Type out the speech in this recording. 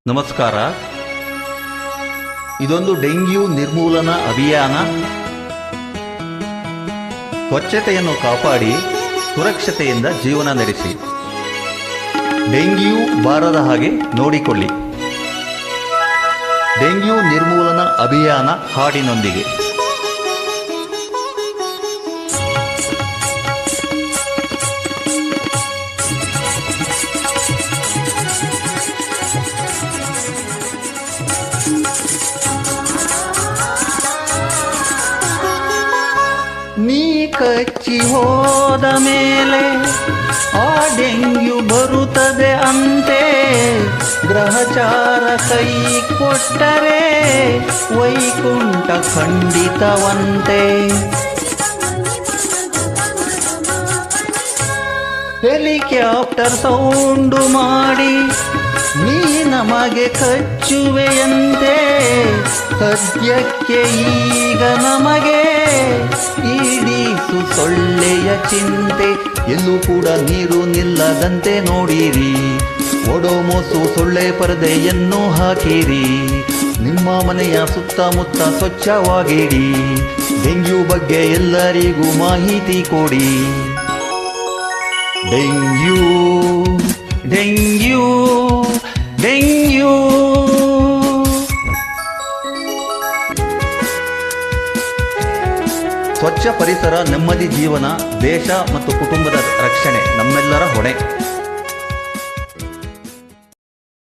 ನಮಸ್ಕಾರ. ಇದೊಂದು ಡೆಂಗ್ಯೂ ನಿರ್ಮೂಲನಾ ಅಭಿಯಾನ. ಸ್ವಚ್ಛತೆಯನ್ನು ಕಾಪಾಡಿ ಸುರಕ್ಷತೆಯಿಂದ ಜೀವನ ನಡೆಸಿ. ಡೆಂಗ್ಯೂ ಬಾರದ ಹಾಗೆ ನೋಡಿಕೊಳ್ಳಿ. ಡೆಂಗ್ಯೂ ನಿರ್ಮೂಲನಾ ಅಭಿಯಾನ ಹಾಡಿನೊಂದಿಗೆ. ನೀ ಕಚ್ಚಿ ಹೋದ ಮೇಲೆ ಆ ಡೆಂಗ್ಯೂ ಬರುತ್ತದೆ ಅಂತೆ. ಗ್ರಹಚಾರ ಕೈ ಕೊಟ್ಟರೆ ವೈಕುಂಠ ಖಂಡಿತವಂತೆ. ಹೆಲಿಕಾಪ್ಟರ್ ಸೌಂಡು ಮಾಡಿ ನೀ ನಮಗೆ ಕಚ್ಚುವೆಯಂತೆ. ಸದ್ಯಕ್ಕೆ ಈಗ ನಮಗೆ ಈಡೀಸು ಸೊಳ್ಳೆಯ ಚಿಂತೆ. ಎಲ್ಲೂ ಕೂಡ ನೀರು ನಿಲ್ಲದಂತೆ ನೋಡಿರಿ. ಒಡೋಮೋಸು ಸೊಳ್ಳೆ ಪರದೆಯನ್ನು ಹಾಕಿರಿ. ನಿಮ್ಮ ಮನೆಯ ಸುತ್ತಮುತ್ತ ಸ್ವಚ್ಛವಾಗಿಡಿ. ಡೆಂಗ್ಯೂ ಬಗ್ಗೆ ಎಲ್ಲರಿಗೂ ಮಾಹಿತಿ ಕೊಡಿ. Dengue dengue dengue. ಸ್ವಚ್ಛ ಪರಿಸರ, ನೆಮ್ಮದಿ ಜೀವನ, ದೇಶ ಮತ್ತು ಕುಟುಂಬದ ರಕ್ಷಣೆ ನಮ್ಮೆಲ್ಲರ ಹೊಣೆ.